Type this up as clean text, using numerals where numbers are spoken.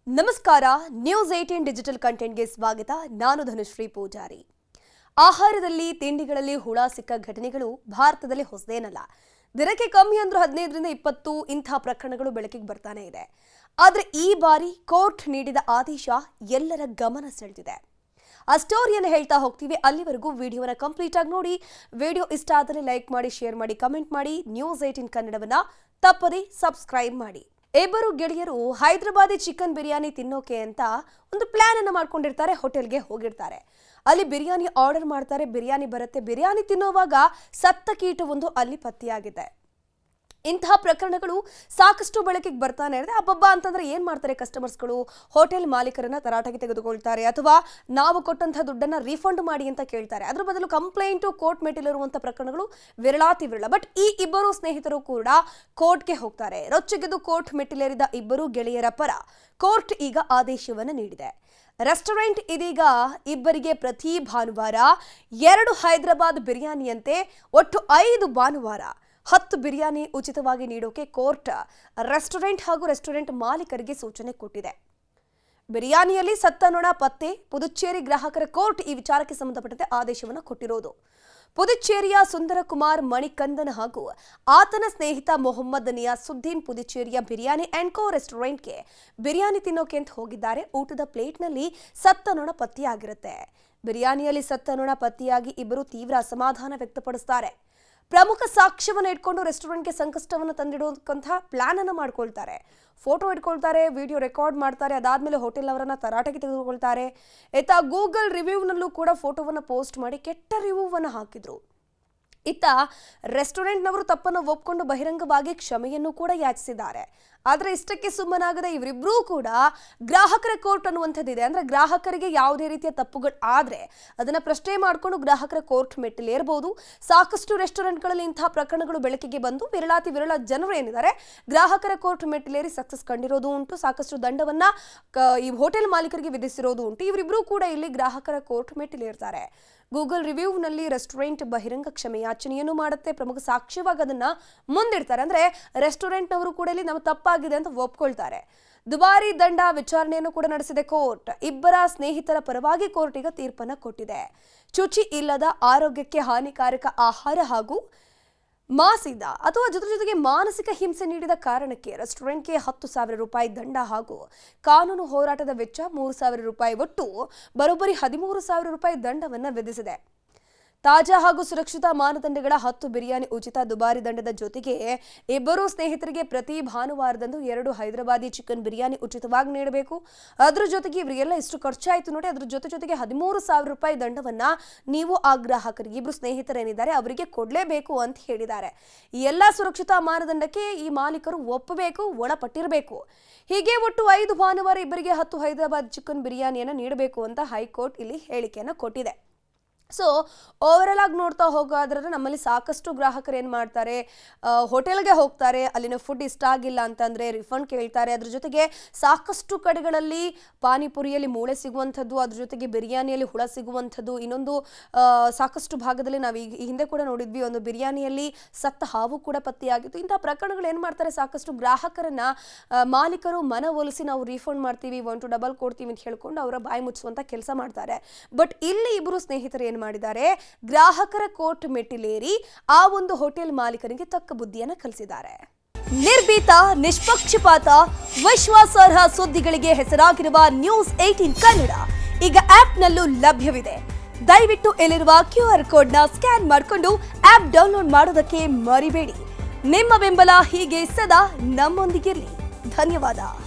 ನಮಸ್ಕಾರ. News 18 digital ಕಂಟೆಂಟ್ಗೆ ಸ್ವಾಗತ. ನಾನು ಧನುಶ್ರೀ ಪೂಜಾರಿ. ಆಹಾರದಲ್ಲಿ ತಿಂಡಿಗಳಲ್ಲಿ ಹುಳ ಸಿಕ್ಕ ಘಟನೆಗಳು ಭಾರತದಲ್ಲಿ ಹೊಸದೇನಲ್ಲ. ದಿನಕ್ಕೆ ಕಮ್ಮಿ ಅಂದ್ರೂ 15ರಿಂದ 20 ಇಂಥ ಪ್ರಕರಣಗಳು ಬೆಳಕಿಗೆ ಬರ್ತಾನೆ ಇದೆ. ಆದರೆ ಈ ಬಾರಿ ಕೋರ್ಟ್ ನೀಡಿದ ಆದೇಶ ಎಲ್ಲರ ಗಮನ ಸೆಳೆದಿದೆ. ಆ ಸ್ಟೋರಿಯನ್ನು ಹೇಳ್ತಾ ಹೋಗ್ತೀವಿ. ಅಲ್ಲಿವರೆಗೂ ವಿಡಿಯೋನ ಕಂಪ್ಲೀಟ್ ಆಗಿ ನೋಡಿ. ವಿಡಿಯೋ ಇಷ್ಟ ಆದರೆ ಲೈಕ್ ಮಾಡಿ, ಶೇರ್ ಮಾಡಿ, ಕಮೆಂಟ್ ಮಾಡಿ. ನ್ಯೂಸ್ 18 ಕನ್ನಡವನ್ನ ತಪ್ಪದೇ ಸಬ್ಸ್ಕ್ರೈಬ್ ಮಾಡಿ. ಇಬ್ಬರು ಗೆಳೆಯರು ಹೈದರಾಬಾದಿ ಚಿಕನ್ ಬಿರಿಯಾನಿ ತಿನ್ನೋಕೆ ಅಂತ ಒಂದು ಪ್ಲಾನ್ ಅನ್ನು ಮಾಡ್ಕೊಂಡಿರ್ತಾರೆ. ಹೋಟೆಲ್ಗೆ ಹೋಗಿರ್ತಾರೆ. ಅಲ್ಲಿ ಬಿರಿಯಾನಿ ಆರ್ಡರ್ ಮಾಡ್ತಾರೆ. ಬಿರಿಯಾನಿ ಬರುತ್ತೆ. ಬಿರಿಯಾನಿ ತಿನ್ನೋವಾಗ ಸತ್ತ ಕೀಟವೊಂದು ಅಲ್ಲಿ ಪತ್ತೆಯಾಗಿದೆ. ಇಂತಹ ಪ್ರಕರಣಗಳು ಸಾಕಷ್ಟು ಬೆಳಕಿಗೆ ಬರ್ತಾನೆ ಇದೆ. ಹಬ್ಬಬ್ಬ ಅಂತಂದ್ರೆ ಏನ್ ಮಾಡ್ತಾರೆ ಕಸ್ಟಮರ್ಸ್ಗಳು? ಹೋಟೆಲ್ ಮಾಲೀಕರನ್ನ ತರಾಟೆಗೆ ತೆಗೆದುಕೊಳ್ತಾರೆ, ಅಥವಾ ನಾವು ಕೊಟ್ಟಂತಹ ದುಡ್ಡನ್ನ ರೀಫಂಡ್ ಮಾಡಿ ಅಂತ ಕೇಳ್ತಾರೆ. ಅದ್ರ ಬದಲು ಕಂಪ್ಲೇಂಟು ಕೋರ್ಟ್ ಮೆಟ್ಟಿಲಿರುವಂತಹ ಪ್ರಕರಣಗಳು ವಿರಳಾತಿ ವಿರಳ. ಬಟ್ ಈ ಇಬ್ಬರು ಸ್ನೇಹಿತರು ಕೂಡ ಕೋರ್ಟ್ಗೆ ಹೋಗ್ತಾರೆ. ರೊಚ್ಚಿಗೆದ್ದು ಕೋರ್ಟ್ ಮೆಟ್ಟಿಲೇರಿದ ಇಬ್ಬರು ಗೆಳೆಯರ ಪರ ಕೋರ್ಟ್ ಈಗ ಆದೇಶವನ್ನು ನೀಡಿದೆ. ರೆಸ್ಟೋರೆಂಟ್ ಇದೀಗ ಇಬ್ಬರಿಗೆ ಪ್ರತಿ ಭಾನುವಾರ 2 ಹೈದರಾಬಾದ್ ಬಿರಿಯಾನಿಯಂತೆ ಒಟ್ಟು 5 ಭಾನುವಾರ 10 ಬಿರಿಯಾನಿ ಉಚಿತವಾಗಿ ನೀಡೋಕೆ ಕೋರ್ಟ್ ರೆಸ್ಟೋರೆಂಟ್ ಹಾಗೂ ರೆಸ್ಟೋರೆಂಟ್ ಮಾಲೀಕರಿಗೆ ಸೂಚನೆ ಕೊಟ್ಟಿದೆ. ಬಿರಿಯಾನಿಯಲ್ಲಿ ಸತ್ತ ನೊಣ ಪತ್ತೆ. ಪುದುಚೇರಿ ಗ್ರಾಹಕರ ಕೋರ್ಟ್ ಈ ವಿಚಾರಕ್ಕೆ ಸಂಬಂಧಪಟ್ಟಂತೆ ಆದೇಶವನ್ನು ಕೊಟ್ಟಿರೋದು. ಪುದುಚೇರಿಯ ಸುಂದರಕುಮಾರ್ ಮಣಿಕಂದನ್ ಹಾಗೂ ಆತನ ಸ್ನೇಹಿತ ಮೊಹಮ್ಮದ್ ನಿಯಾಸುದ್ದೀನ್ ಪುದುಚೇರಿಯ ಬಿರಿಯಾನಿ ಅಂಡ್ ಕೋ ರೆಸ್ಟೋರೆಂಟ್ಗೆ ಬಿರಿಯಾನಿ ತಿನ್ನೋಕೆ ಅಂತ ಹೋಗಿದ್ದಾರೆ. ಊಟದ ಪ್ಲೇಟ್ನಲ್ಲಿ ಸತ್ತ ನೊಣ ಪತ್ತೆಯಾಗಿರುತ್ತೆ. ಬಿರಿಯಾನಿಯಲ್ಲಿ ಸತ್ತ ನೊಣ ಪತ್ತೆಯಾಗಿ ಇಬ್ಬರು ತೀವ್ರ ಅಸಮಾಧಾನ ವ್ಯಕ್ತಪಡಿಸ್ತಾರೆ. ಪ್ರಮುಖ ಸಾಕ್ಷ್ಯವನ್ನು ಇಟ್ಕೊಂಡು ರೆಸ್ಟೋರೆಂಟ್ಗೆ ಸಂಕಷ್ಟವನ್ನು ತಂದಿಡುವಂತಹ ಪ್ಲಾನ್ ಅನ್ನು ಮಾಡ್ಕೊಳ್ತಾರೆ. ಫೋಟೋ ಇಟ್ಕೊಳ್ತಾರೆ, ವಿಡಿಯೋ ರೆಕಾರ್ಡ್ ಮಾಡ್ತಾರೆ. ಅದಾದ್ಮೇಲೆ ಹೋಟೆಲ್ ಅವರನ್ನ ತರಾಟೆಗೆ ತೆಗೆದುಕೊಳ್ತಾರೆ. ಇತ್ತ ಗೂಗಲ್ ರಿವ್ಯೂನಲ್ಲೂ ಕೂಡ ಫೋಟೋವನ್ನು ಪೋಸ್ಟ್ ಮಾಡಿ ಕೆಟ್ಟ ರಿವ್ಯೂವನ್ನು ಹಾಕಿದ್ರು. ಇತ್ತ ರೆಸ್ಟೋರೆಂಟ್ನವರು ತಪ್ಪನ್ನು ಒಪ್ಪಿಕೊಂಡು ಬಹಿರಂಗವಾಗಿ ಕ್ಷಮೆಯನ್ನು ಕೂಡ ಯಾಚಿಸಿದ್ದಾರೆ. ಆದರೆ ಇಷ್ಟಕ್ಕೆ ಸುಮ್ಮನಾಗದೆ ಇವರಿಬ್ಬರೂ ಕೂಡ ಗ್ರಾಹಕರ ಕೋರ್ಟ್ ಅನ್ನುವಂಥದ್ದಿದೆ. ಅಂದ್ರೆ ಗ್ರಾಹಕರಿಗೆ ಯಾವುದೇ ರೀತಿಯ ತಪ್ಪುಗಳು ಆದ್ರೆ ಅದನ್ನ ಪ್ರಶ್ನೆ ಮಾಡಿಕೊಂಡು ಗ್ರಾಹಕರ ಕೋರ್ಟ್ ಮೆಟ್ಟಿಲೇರಬಹುದು. ಸಾಕಷ್ಟು ರೆಸ್ಟೋರೆಂಟ್ಗಳಲ್ಲಿ ಇಂತಹ ಪ್ರಕರಣಗಳು ಬೆಳಕಿಗೆ ಬಂದು ವಿರಳಾತಿ ವಿರಳ ಜನರು ಏನಿದ್ದಾರೆ ಗ್ರಾಹಕರ ಕೋರ್ಟ್ ಮೆಟ್ಟಿಲೇರಿ ಸಕ್ಸಸ್ ಕಂಡಿರೋದು ಉಂಟು. ಸಾಕಷ್ಟು ದಂಡವನ್ನ ಈ ಹೋಟೆಲ್ ಮಾಲೀಕರಿಗೆ ವಿಧಿಸಿರೋದು ಉಂಟು. ಇವರಿಬ್ಬರೂ ಕೂಡ ಇಲ್ಲಿ ಗ್ರಾಹಕರ ಕೋರ್ಟ್ ಮೆಟ್ಟಿಲೇರ್ತಾರೆ. ಗೂಗಲ್ ರಿವ್ಯೂನಲ್ಲಿ ರೆಸ್ಟೋರೆಂಟ್ ಬಹಿರಂಗ ಕ್ಷಮೆಯಾಚನೆಯನ್ನು ಮಾಡುತ್ತೆ. ಪ್ರಮುಖ ಸಾಕ್ಷ್ಯವಾಗಿ ಅದನ್ನ ಮುಂದಿಡ್ತಾರೆ. ಅಂದ್ರೆ ರೆಸ್ಟೋರೆಂಟ್ನವರು ಕೂಡ ಇಲ್ಲಿ ನಮ್ಮ ತಪ್ಪಾಗಿದೆ ಅಂತ ಒಪ್ಕೊಳ್ತಾರೆ. ದುಬಾರಿ ದಂಡ ವಿಚಾರಣೆಯನ್ನು ಕೂಡ ನಡೆಸಿದೆ ಕೋರ್ಟ್. ಇಬ್ಬರ ಸ್ನೇಹಿತರ ಪರವಾಗಿ ಕೋರ್ಟ್ ಈಗ ತೀರ್ಪನ್ನು ಕೊಟ್ಟಿದೆ. ಶುಚಿ ಇಲ್ಲದ, ಆರೋಗ್ಯಕ್ಕೆ ಹಾನಿಕಾರಕ ಆಹಾರ ಹಾಗೂ ಮಾಸಿದ ಅಥವಾ ಜೊತೆಗೆ ಮಾನಸಿಕ ಹಿಂಸೆ ನೀಡಿದ ಕಾರಣಕ್ಕೆ ರೆಸ್ಟೋರೆಂಟ್ಗೆ 10,000 ರೂಪಾಯಿ ದಂಡ ಹಾಗೂ ಕಾನೂನು ಹೋರಾಟದ ವೆಚ್ಚ 3,000 ರೂಪಾಯಿ, ಒಟ್ಟು ಬರೋಬ್ಬರಿ 13,000 ರೂಪಾಯಿ ದಂಡವನ್ನು ವಿಧಿಸಿದೆ. ತಾಜಾ ಹಾಗೂ ಸುರಕ್ಷಿತ ಮಾನದಂಡಗಳ 10 ಬಿರಿಯಾನಿ ಉಚಿತ, ದುಬಾರಿ ದಂಡದ ಜೊತೆಗೆ ಇಬ್ಬರು ಸ್ನೇಹಿತರಿಗೆ ಪ್ರತಿ ಭಾನುವಾರದಂದು 2 ಹೈದರಾಬಾದಿ ಚಿಕನ್ ಬಿರಿಯಾನಿ ಉಚಿತವಾಗಿ ನೀಡಬೇಕು. ಅದ್ರ ಜೊತೆಗೆ ಇವರಿಗೆಲ್ಲ ಇಷ್ಟು ಖರ್ಚಾಯಿತು ನೋಡಿ. ಅದ್ರ ಜೊತೆಗೆ 13,000 ರೂಪಾಯಿ ದಂಡವನ್ನ ನೀವು ಆ ಗ್ರಾಹಕರಿಗೆ, ಇಬ್ರು ಸ್ನೇಹಿತರೇನಿದ್ದಾರೆ ಅವರಿಗೆ ಕೊಡ್ಲೇಬೇಕು ಅಂತ ಹೇಳಿದ್ದಾರೆ. ಈ ಎಲ್ಲ ಸುರಕ್ಷಿತ ಮಾನದಂಡಕ್ಕೆ ಈ ಮಾಲೀಕರು ಒಪ್ಪಬೇಕು, ಒಳಪಟ್ಟಿರಬೇಕು. ಹೀಗೆ ಒಟ್ಟು 5 ಭಾನುವಾರ ಇಬ್ಬರಿಗೆ 10 ಹೈದರಾಬಾದ್ ಚಿಕನ್ ಬಿರಿಯಾನಿಯನ್ನು ನೀಡಬೇಕು ಅಂತ ಹೈಕೋರ್ಟ್ ಇಲ್ಲಿ ಹೇಳಿಕೆಯನ್ನು ಕೊಟ್ಟಿದೆ. ಸೊ ಓವರಾಲ್ ಆಗಿ ನೋಡ್ತಾ ಹೋಗೋದ್ರೆ ನಮ್ಮಲ್ಲಿ ಸಾಕಷ್ಟು ಗ್ರಾಹಕರು ಏನು ಮಾಡ್ತಾರೆ, ಹೋಟೆಲ್ಗೆ ಹೋಗ್ತಾರೆ, ಅಲ್ಲಿನ ಫುಡ್ ಇಷ್ಟ ಆಗಿಲ್ಲ ಅಂತಂದರೆ ರಿಫಂಡ್ ಕೇಳ್ತಾರೆ. ಅದ್ರ ಜೊತೆಗೆ ಸಾಕಷ್ಟು ಕಡೆಗಳಲ್ಲಿ ಪಾನಿಪುರಿಯಲ್ಲಿ ಮೂಳೆ ಸಿಗುವಂಥದ್ದು, ಅದ್ರ ಜೊತೆಗೆ ಬಿರಿಯಾನಿಯಲ್ಲಿ ಹುಳ ಸಿಗುವಂಥದ್ದು, ಇನ್ನೊಂದು ಸಾಕಷ್ಟು ಭಾಗದಲ್ಲಿ ನಾವು ಈ ಹಿಂದೆ ಕೂಡ ನೋಡಿದ್ವಿ, ಒಂದು ಬಿರಿಯಾನಿಯಲ್ಲಿ ಸತ್ತ ಹಾವು ಕೂಡ ಪತ್ತೆಯಾಗಿತ್ತು. ಇಂಥ ಪ್ರಕರಣಗಳು ಏನು ಮಾಡ್ತಾರೆ, ಸಾಕಷ್ಟು ಗ್ರಾಹಕರನ್ನ ಮಾಲೀಕರು ಮನವೊಲಿಸಿ ನಾವು ರೀಫಂಡ್ ಮಾಡ್ತೀವಿ, 1 ಡಬಲ್ ಕೊಡ್ತೀವಿ ಅಂತ ಹೇಳ್ಕೊಂಡು ಅವರ ಬಾಯಿ ಮುಚ್ಚುವಂಥ ಕೆಲಸ ಮಾಡ್ತಾರೆ. ಬಟ್ ಇಲ್ಲಿ ಇಬ್ಬರು ಸ್ನೇಹಿತರು ಮಾಡಿದ್ದಾರೆ, ಗ್ರಾಹಕರ ಕೋರ್ಟ್ ಮೆಟ್ಟಿಲೇರಿ ಆ ಒಂದು ಹೋಟೆಲ್ ಮಾಲೀಕರಿಗೆ ತಕ್ಕ ಬುದ್ಧಿಯನ್ನು ಕಲಿಸಿದ್ದಾರೆ. ನಿರ್ಭೀತ, ನಿಷ್ಪಕ್ಷಪಾತ, ವಿಶ್ವಾಸಾರ್ಹ ಸುದ್ದಿಗಳಿಗೆ ಹೆಸರಾಗಿರುವ ನ್ಯೂಸ್ 18 ಕನ್ನಡ ಈಗ ಆಪ್ನಲ್ಲೂ ಲಭ್ಯವಿದೆ. ದಯವಿಟ್ಟು ಇಲ್ಲಿರುವ QR ಕೋಡ್ನ ಸ್ಕ್ಯಾನ್ ಮಾಡಿಕೊಂಡು ಆಪ್ ಡೌನ್ಲೋಡ್ ಮಾಡೋದಕ್ಕೆ ಮರಿಬೇಡಿ. ನಿಮ್ಮ ಬೆಂಬಲ ಹೀಗೆ ಸದಾ ನಮ್ಮೊಂದಿಗಿರಲಿ. ಧನ್ಯವಾದ.